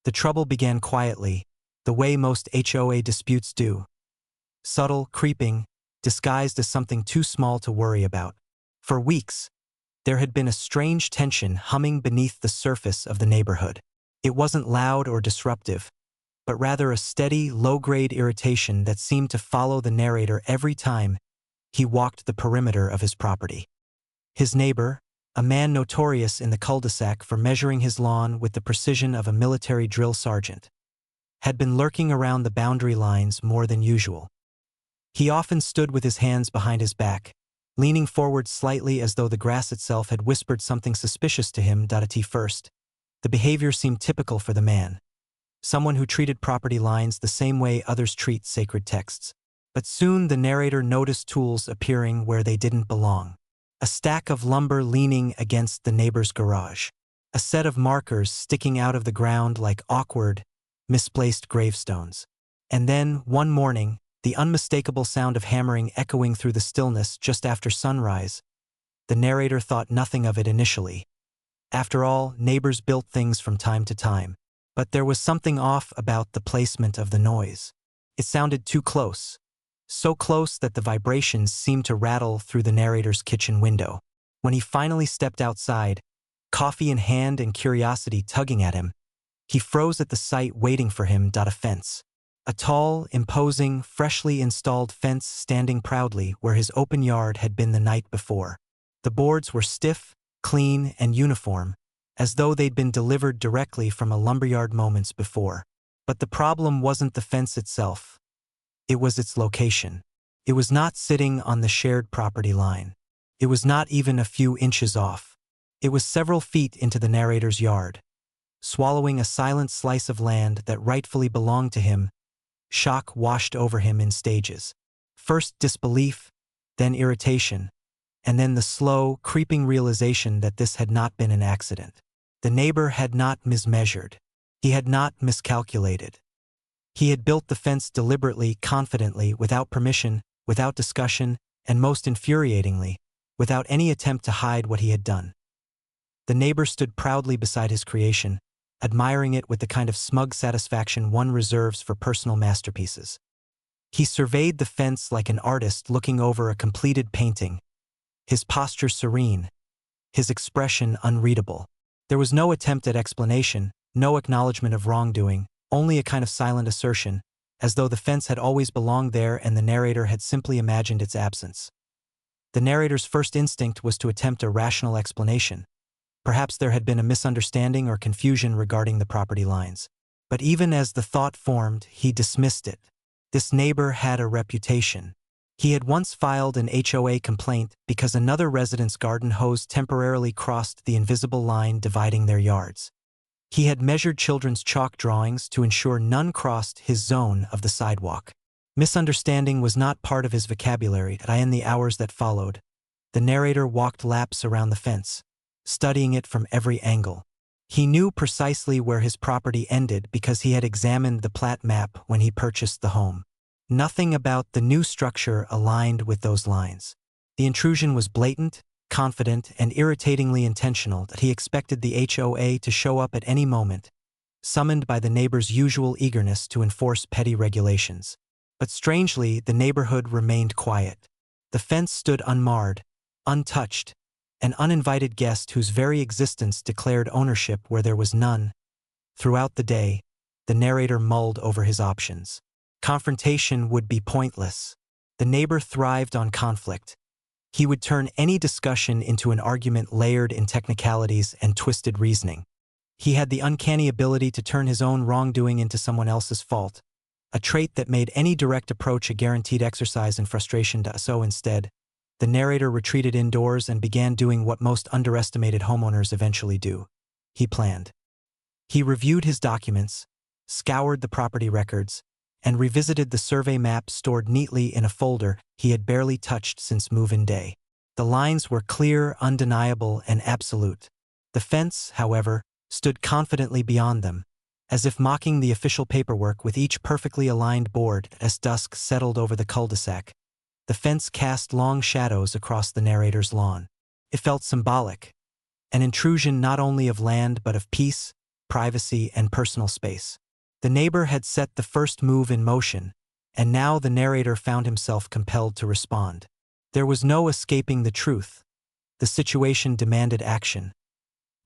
The trouble began quietly, the way most HOA disputes do. Subtle, creeping, disguised as something too small to worry about. For weeks, there had been a strange tension humming beneath the surface of the neighborhood. It wasn't loud or disruptive, but rather a steady, low-grade irritation that seemed to follow the narrator every time he walked the perimeter of his property. His neighbor, a man notorious in the cul-de-sac for measuring his lawn with the precision of a military drill sergeant, had been lurking around the boundary lines more than usual. He often stood with his hands behind his back, leaning forward slightly as though the grass itself had whispered something suspicious to him. At first, the behavior seemed typical for the man, someone who treated property lines the same way others treat sacred texts. But soon the narrator noticed tools appearing where they didn't belong. A stack of lumber leaning against the neighbor's garage. A set of markers sticking out of the ground like awkward, misplaced gravestones. And then, one morning, the unmistakable sound of hammering echoing through the stillness just after sunrise. The narrator thought nothing of it initially. After all, neighbors built things from time to time. But there was something off about the placement of the noise. It sounded too close. So close that the vibrations seemed to rattle through the narrator's kitchen window. When he finally stepped outside, coffee in hand and curiosity tugging at him, he froze at the sight waiting for him. A fence. A tall, imposing, freshly installed fence standing proudly where his open yard had been the night before. The boards were stiff, clean, and uniform, as though they'd been delivered directly from a lumberyard moments before. But the problem wasn't the fence itself. It was its location. It was not sitting on the shared property line. It was not even a few inches off. It was several feet into the narrator's yard, swallowing a silent slice of land that rightfully belonged to him. Shock washed over him in stages. First disbelief, then irritation, and then the slow, creeping realization that this had not been an accident. The neighbor had not mismeasured. He had not miscalculated. He had built the fence deliberately, confidently, without permission, without discussion, and most infuriatingly, without any attempt to hide what he had done. The neighbor stood proudly beside his creation, admiring it with the kind of smug satisfaction one reserves for personal masterpieces. He surveyed the fence like an artist looking over a completed painting, his posture serene, his expression unreadable. There was no attempt at explanation, no acknowledgement of wrongdoing, only a kind of silent assertion, as though the fence had always belonged there and the narrator had simply imagined its absence. The narrator's first instinct was to attempt a rational explanation. Perhaps there had been a misunderstanding or confusion regarding the property lines. But even as the thought formed, he dismissed it. This neighbor had a reputation. He had once filed an HOA complaint because another resident's garden hose temporarily crossed the invisible line dividing their yards. He had measured children's chalk drawings to ensure none crossed his zone of the sidewalk. Misunderstanding was not part of his vocabulary. In the hours that followed, the narrator walked laps around the fence, studying it from every angle. He knew precisely where his property ended because he had examined the plat map when he purchased the home. Nothing about the new structure aligned with those lines. The intrusion was blatant, confident, and irritatingly intentional that he expected the HOA to show up at any moment, summoned by the neighbor's usual eagerness to enforce petty regulations. But strangely, the neighborhood remained quiet. The fence stood unmarred, untouched, an uninvited guest whose very existence declared ownership where there was none. Throughout the day, the narrator mulled over his options. Confrontation would be pointless. The neighbor thrived on conflict. He would turn any discussion into an argument layered in technicalities and twisted reasoning. He had the uncanny ability to turn his own wrongdoing into someone else's fault, a trait that made any direct approach a guaranteed exercise in frustration. So instead, the narrator retreated indoors and began doing what most underestimated homeowners eventually do. He planned. He reviewed his documents, scoured the property records, and revisited the survey map stored neatly in a folder he had barely touched since move-in day. The lines were clear, undeniable, and absolute. The fence, however, stood confidently beyond them, as if mocking the official paperwork with each perfectly aligned board. As dusk settled over the cul-de-sac, the fence cast long shadows across the narrator's lawn. It felt symbolic, an intrusion not only of land but of peace, privacy and personal space. The neighbor had set the first move in motion, and now the narrator found himself compelled to respond. There was no escaping the truth. The situation demanded action.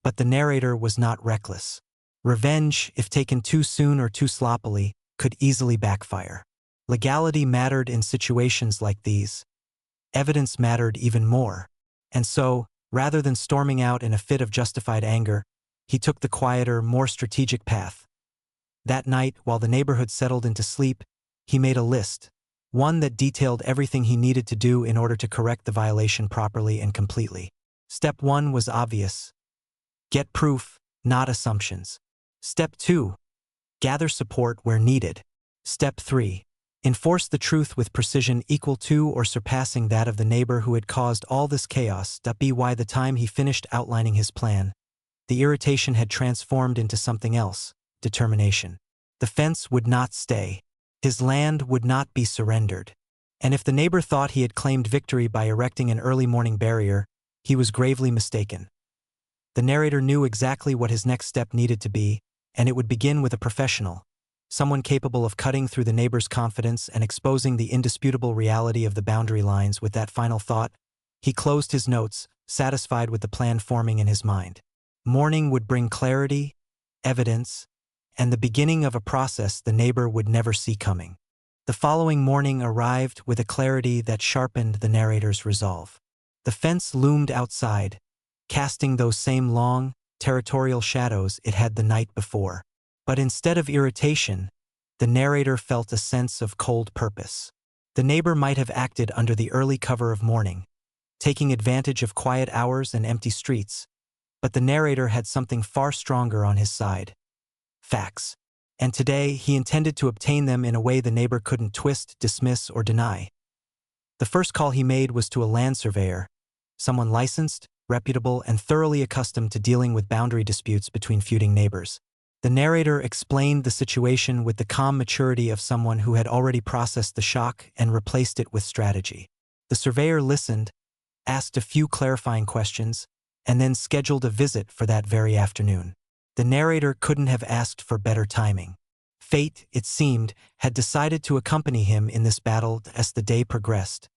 But the narrator was not reckless. Revenge, if taken too soon or too sloppily, could easily backfire. Legality mattered in situations like these. Evidence mattered even more. And so, rather than storming out in a fit of justified anger, he took the quieter, more strategic path. That night, while the neighborhood settled into sleep, he made a list, one that detailed everything he needed to do in order to correct the violation properly and completely. Step 1 was obvious. Get proof, not assumptions. Step 2. Gather support where needed. Step 3. Enforce the truth with precision equal to or surpassing that of the neighbor who had caused all this chaos. By the time he finished outlining his plan, the irritation had transformed into something else: determination. The fence would not stay. His land would not be surrendered. And if the neighbor thought he had claimed victory by erecting an early morning barrier, he was gravely mistaken. The narrator knew exactly what his next step needed to be, and it would begin with a professional, someone capable of cutting through the neighbor's confidence and exposing the indisputable reality of the boundary lines. With that final thought, he closed his notes, satisfied with the plan forming in his mind. Morning would bring clarity, evidence, and the beginning of a process the neighbor would never see coming. The following morning arrived with a clarity that sharpened the narrator's resolve. The fence loomed outside, casting those same long, territorial shadows it had the night before. But instead of irritation, the narrator felt a sense of cold purpose. The neighbor might have acted under the early cover of morning, taking advantage of quiet hours and empty streets, but the narrator had something far stronger on his side: facts. And today he intended to obtain them in a way the neighbor couldn't twist, dismiss, or deny. The first call he made was to a land surveyor, someone licensed, reputable, and thoroughly accustomed to dealing with boundary disputes between feuding neighbors. The narrator explained the situation with the calm maturity of someone who had already processed the shock and replaced it with strategy. The surveyor listened, asked a few clarifying questions, and then scheduled a visit for that very afternoon. The narrator couldn't have asked for better timing. Fate, it seemed, had decided to accompany him in this battle as the day progressed.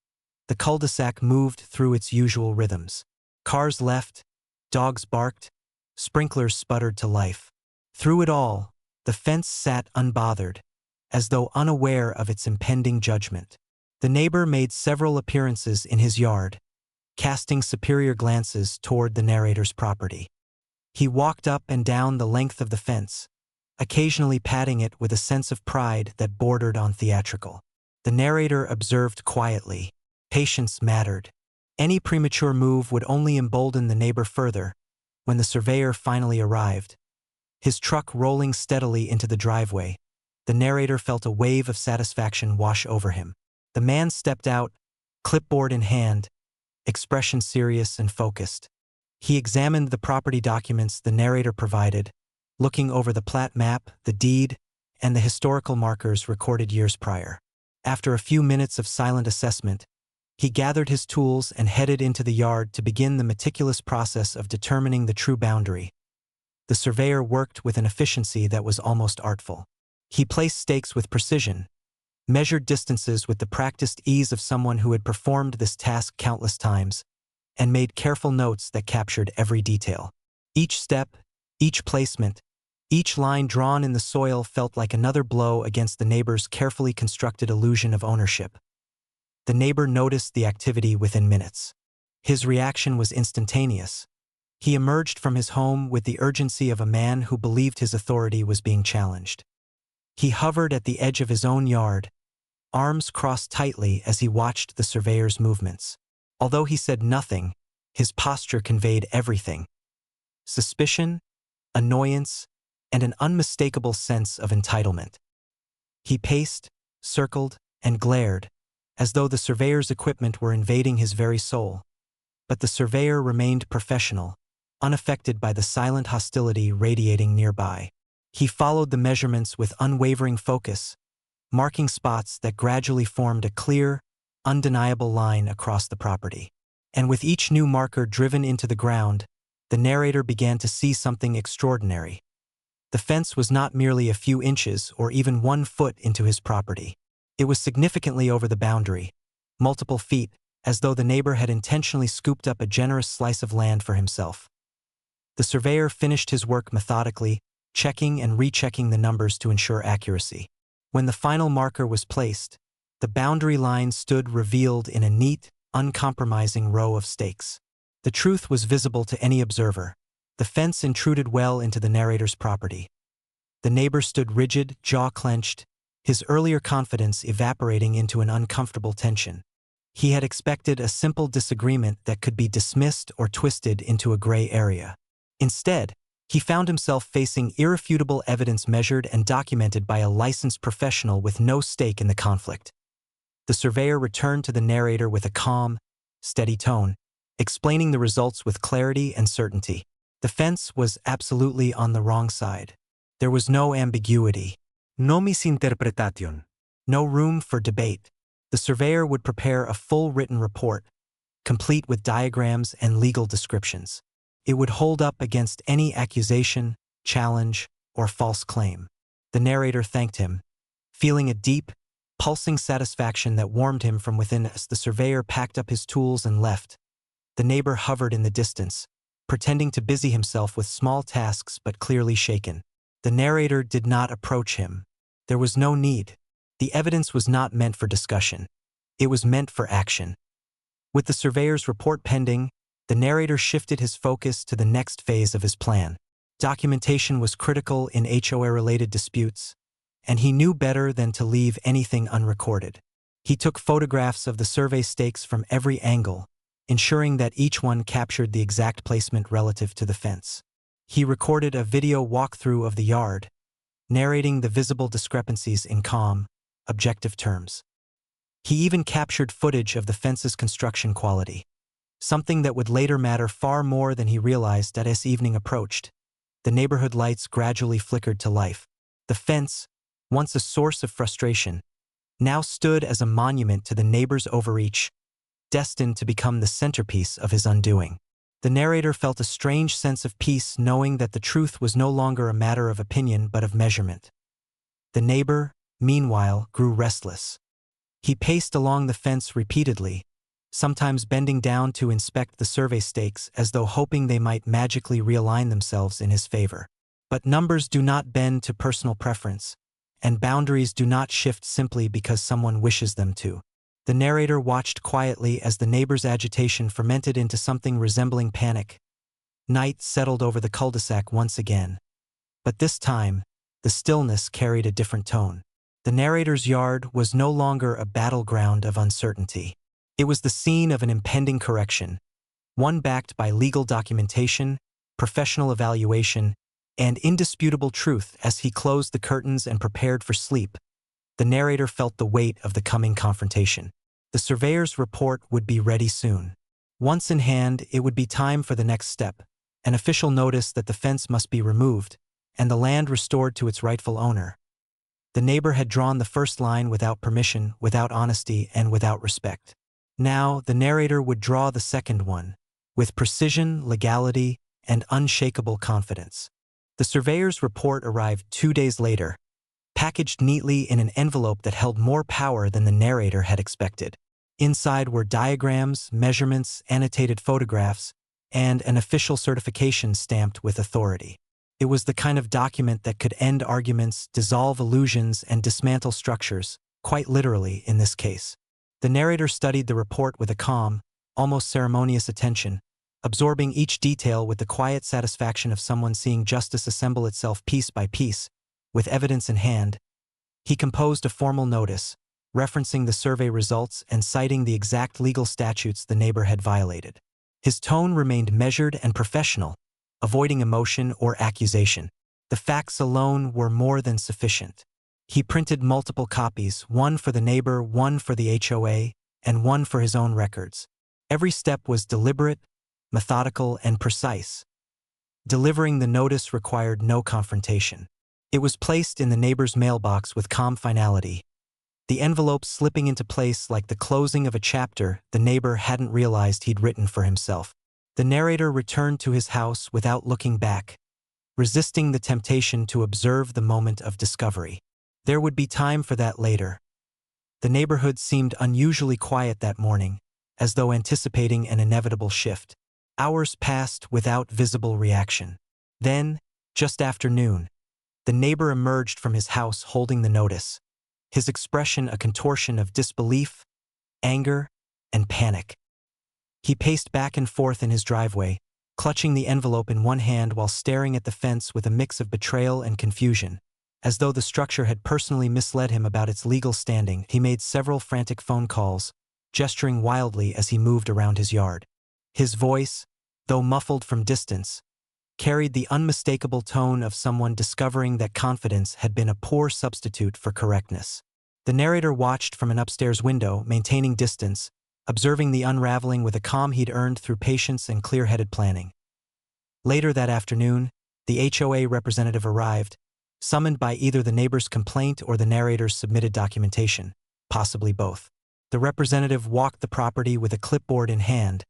The cul-de-sac moved through its usual rhythms. Cars left, dogs barked, sprinklers sputtered to life. Through it all, the fence sat unbothered, as though unaware of its impending judgment. The neighbor made several appearances in his yard, casting superior glances toward the narrator's property. He walked up and down the length of the fence, occasionally patting it with a sense of pride that bordered on theatrical. The narrator observed quietly. Patience mattered. Any premature move would only embolden the neighbor further. When the surveyor finally arrived, his truck rolling steadily into the driveway, the narrator felt a wave of satisfaction wash over him. The man stepped out, clipboard in hand, expression serious and focused. He examined the property documents the narrator provided, looking over the plat map, the deed, and the historical markers recorded years prior. After a few minutes of silent assessment, he gathered his tools and headed into the yard to begin the meticulous process of determining the true boundary. The surveyor worked with an efficiency that was almost artful. He placed stakes with precision, measured distances with the practiced ease of someone who had performed this task countless times, and made careful notes that captured every detail. Each step, each placement, each line drawn in the soil felt like another blow against the neighbor's carefully constructed illusion of ownership. The neighbor noticed the activity within minutes. His reaction was instantaneous. He emerged from his home with the urgency of a man who believed his authority was being challenged. He hovered at the edge of his own yard, arms crossed tightly as he watched the surveyor's movements. Although he said nothing, his posture conveyed everything: suspicion, annoyance, and an unmistakable sense of entitlement. He paced, circled, and glared, as though the surveyor's equipment were invading his very soul. But the surveyor remained professional, unaffected by the silent hostility radiating nearby. He followed the measurements with unwavering focus, marking spots that gradually formed a clear, undeniable line across the property. And with each new marker driven into the ground, the narrator began to see something extraordinary. The fence was not merely a few inches or even 1 foot into his property. It was significantly over the boundary, multiple feet, as though the neighbor had intentionally scooped up a generous slice of land for himself. The surveyor finished his work methodically, checking and rechecking the numbers to ensure accuracy. When the final marker was placed, the boundary line stood revealed in a neat, uncompromising row of stakes. The truth was visible to any observer. The fence intruded well into the narrator's property. The neighbor stood rigid, jaw clenched, his earlier confidence evaporating into an uncomfortable tension. He had expected a simple disagreement that could be dismissed or twisted into a gray area. Instead, he found himself facing irrefutable evidence measured and documented by a licensed professional with no stake in the conflict. The surveyor returned to the narrator with a calm, steady tone, explaining the results with clarity and certainty. The fence was absolutely on the wrong side. There was no ambiguity. No misinterpretación. No room for debate. The surveyor would prepare a full written report, complete with diagrams and legal descriptions. It would hold up against any accusation, challenge, or false claim. The narrator thanked him, feeling a deep, pulsing satisfaction that warmed him from within as the surveyor packed up his tools and left. The neighbor hovered in the distance, pretending to busy himself with small tasks but clearly shaken. The narrator did not approach him. There was no need. The evidence was not meant for discussion. It was meant for action. With the surveyor's report pending, the narrator shifted his focus to the next phase of his plan. Documentation was critical in HOA-related disputes, and he knew better than to leave anything unrecorded. He took photographs of the survey stakes from every angle, ensuring that each one captured the exact placement relative to the fence. He recorded a video walkthrough of the yard, narrating the visible discrepancies in calm, objective terms. He even captured footage of the fence's construction quality, something that would later matter far more than he realized as evening approached. The neighborhood lights gradually flickered to life. The fence, once a source of frustration, now stood as a monument to the neighbor's overreach, destined to become the centerpiece of his undoing. The narrator felt a strange sense of peace knowing that the truth was no longer a matter of opinion but of measurement. The neighbor, meanwhile, grew restless. He paced along the fence repeatedly, sometimes bending down to inspect the survey stakes as though hoping they might magically realign themselves in his favor. But numbers do not bend to personal preference, and boundaries do not shift simply because someone wishes them to. The narrator watched quietly as the neighbor's agitation fermented into something resembling panic. Night settled over the cul-de-sac once again. But this time, the stillness carried a different tone. The narrator's yard was no longer a battleground of uncertainty. It was the scene of an impending correction, one backed by legal documentation, professional evaluation, and indisputable truth. As he closed the curtains and prepared for sleep, the narrator felt the weight of the coming confrontation. The surveyor's report would be ready soon. Once in hand, it would be time for the next step, an official notice that the fence must be removed and the land restored to its rightful owner. The neighbor had drawn the first line without permission, without honesty, and without respect. Now, the narrator would draw the second one, with precision, legality, and unshakable confidence. The surveyor's report arrived 2 days later, packaged neatly in an envelope that held more power than the narrator had expected. Inside were diagrams, measurements, annotated photographs, and an official certification stamped with authority. It was the kind of document that could end arguments, dissolve illusions, and dismantle structures, quite literally in this case. The narrator studied the report with a calm, almost ceremonious attention, absorbing each detail with the quiet satisfaction of someone seeing justice assemble itself piece by piece. With evidence in hand, he composed a formal notice, referencing the survey results and citing the exact legal statutes the neighbor had violated. His tone remained measured and professional, avoiding emotion or accusation. The facts alone were more than sufficient. He printed multiple copies, one for the neighbor, one for the HOA, and one for his own records. Every step was deliberate, methodical, and precise. Delivering the notice required no confrontation. It was placed in the neighbor's mailbox with calm finality, the envelope slipping into place like the closing of a chapter the neighbor hadn't realized he'd written for himself. The narrator returned to his house without looking back, resisting the temptation to observe the moment of discovery. There would be time for that later. The neighborhood seemed unusually quiet that morning, as though anticipating an inevitable shift. Hours passed without visible reaction. Then, just after noon, the neighbor emerged from his house holding the notice, his expression a contortion of disbelief, anger, and panic. He paced back and forth in his driveway, clutching the envelope in one hand while staring at the fence with a mix of betrayal and confusion. As though the structure had personally misled him about its legal standing, he made several frantic phone calls, gesturing wildly as he moved around his yard. His voice, though muffled from distance, carried the unmistakable tone of someone discovering that confidence had been a poor substitute for correctness. The narrator watched from an upstairs window, maintaining distance, observing the unraveling with a calm he'd earned through patience and clear-headed planning. Later that afternoon, the HOA representative arrived, summoned by either the neighbor's complaint or the narrator's submitted documentation, possibly both. The representative walked the property with a clipboard in hand,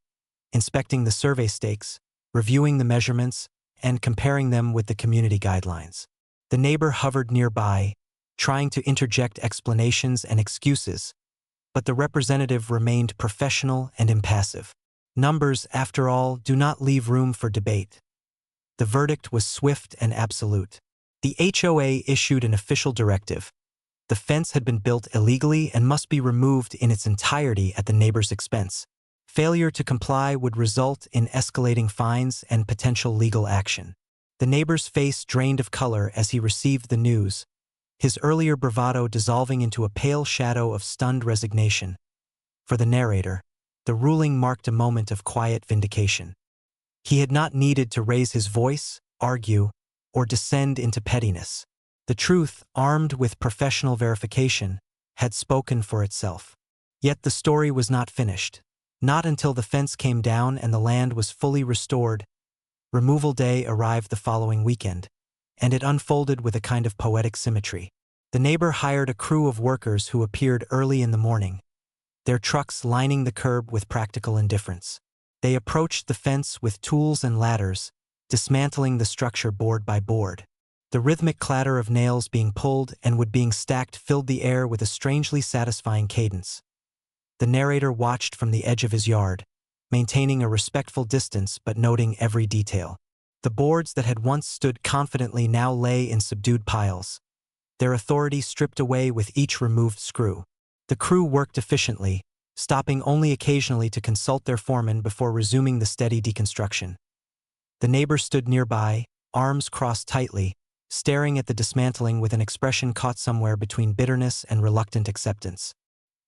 inspecting the survey stakes, reviewing the measurements, and comparing them with the community guidelines. The neighbor hovered nearby, trying to interject explanations and excuses, but the representative remained professional and impassive. Numbers, after all, do not leave room for debate. The verdict was swift and absolute. The HOA issued an official directive. The fence had been built illegally and must be removed in its entirety at the neighbor's expense. Failure to comply would result in escalating fines and potential legal action. The neighbor's face drained of color as he received the news, his earlier bravado dissolving into a pale shadow of stunned resignation. For the narrator, the ruling marked a moment of quiet vindication. He had not needed to raise his voice, argue, or descend into pettiness. The truth, armed with professional verification, had spoken for itself. Yet the story was not finished. Not until the fence came down and the land was fully restored. Removal day arrived the following weekend, and it unfolded with a kind of poetic symmetry. The neighbor hired a crew of workers who appeared early in the morning, their trucks lining the curb with practical indifference. They approached the fence with tools and ladders, dismantling the structure board by board. The rhythmic clatter of nails being pulled and wood being stacked filled the air with a strangely satisfying cadence. The narrator watched from the edge of his yard, maintaining a respectful distance but noting every detail. The boards that had once stood confidently now lay in subdued piles, their authority stripped away with each removed screw. The crew worked efficiently, stopping only occasionally to consult their foreman before resuming the steady deconstruction. The neighbor stood nearby, arms crossed tightly, staring at the dismantling with an expression caught somewhere between bitterness and reluctant acceptance.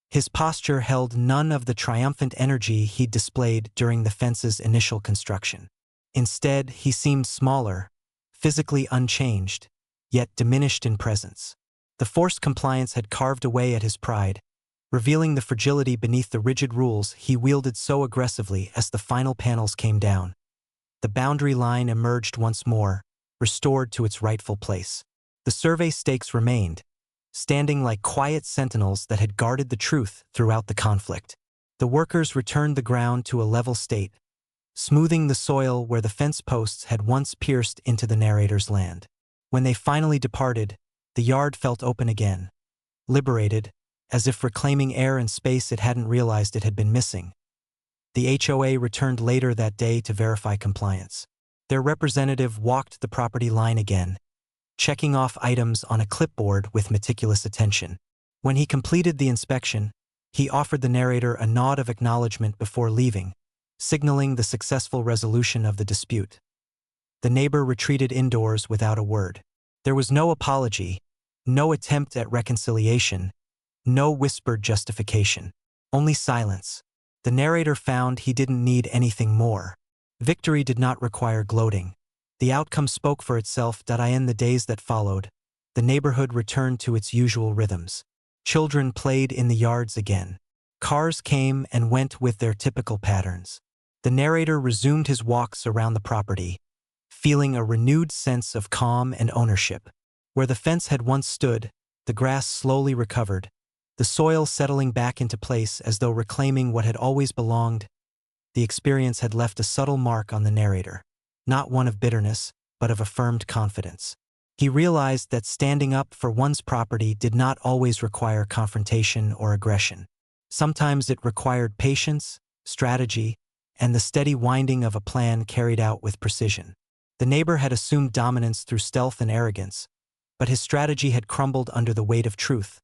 His posture held none of the triumphant energy he'd displayed during the fence's initial construction. Instead, he seemed smaller, physically unchanged, yet diminished in presence. The forced compliance had carved away at his pride, revealing the fragility beneath the rigid rules he wielded so aggressively as the final panels came down. The boundary line emerged once more, restored to its rightful place. The survey stakes remained, standing like quiet sentinels that had guarded the truth throughout the conflict. The workers returned the ground to a level state, smoothing the soil where the fence posts had once pierced into the narrator's land. When they finally departed, the yard felt open again, liberated, as if reclaiming air and space it hadn't realized it had been missing. The HOA returned later that day to verify compliance. Their representative walked the property line again, checking off items on a clipboard with meticulous attention. When he completed the inspection, he offered the narrator a nod of acknowledgement before leaving, signaling the successful resolution of the dispute. The neighbor retreated indoors without a word. There was no apology, no attempt at reconciliation, no whispered justification. Only silence. The narrator found he didn't need anything more. Victory did not require gloating. The outcome spoke for itself. In the days that followed, the neighborhood returned to its usual rhythms. Children played in the yards again. Cars came and went with their typical patterns. The narrator resumed his walks around the property, feeling a renewed sense of calm and ownership. Where the fence had once stood, the grass slowly recovered, the soil settling back into place as though reclaiming what had always belonged. The experience had left a subtle mark on the narrator, not one of bitterness, but of affirmed confidence. He realized that standing up for one's property did not always require confrontation or aggression. Sometimes it required patience, strategy, and the steady winding of a plan carried out with precision. The neighbor had assumed dominance through stealth and arrogance, but his strategy had crumbled under the weight of truth.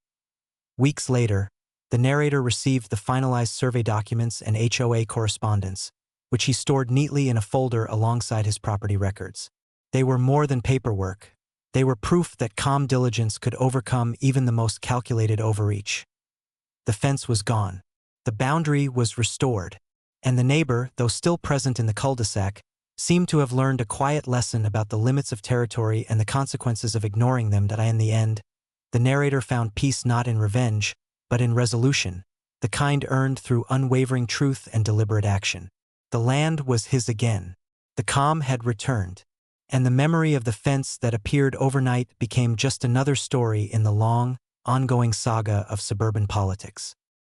Weeks later, the narrator received the finalized survey documents and HOA correspondence, which he stored neatly in a folder alongside his property records. They were more than paperwork. They were proof that calm diligence could overcome even the most calculated overreach. The fence was gone. The boundary was restored, and the neighbor, though still present in the cul-de-sac, seemed to have learned a quiet lesson about the limits of territory and the consequences of ignoring them. That in the end, the narrator found peace not in revenge, but in resolution, the kind earned through unwavering truth and deliberate action. The land was his again. The calm had returned, and the memory of the fence that appeared overnight became just another story in the long, ongoing saga of suburban politics.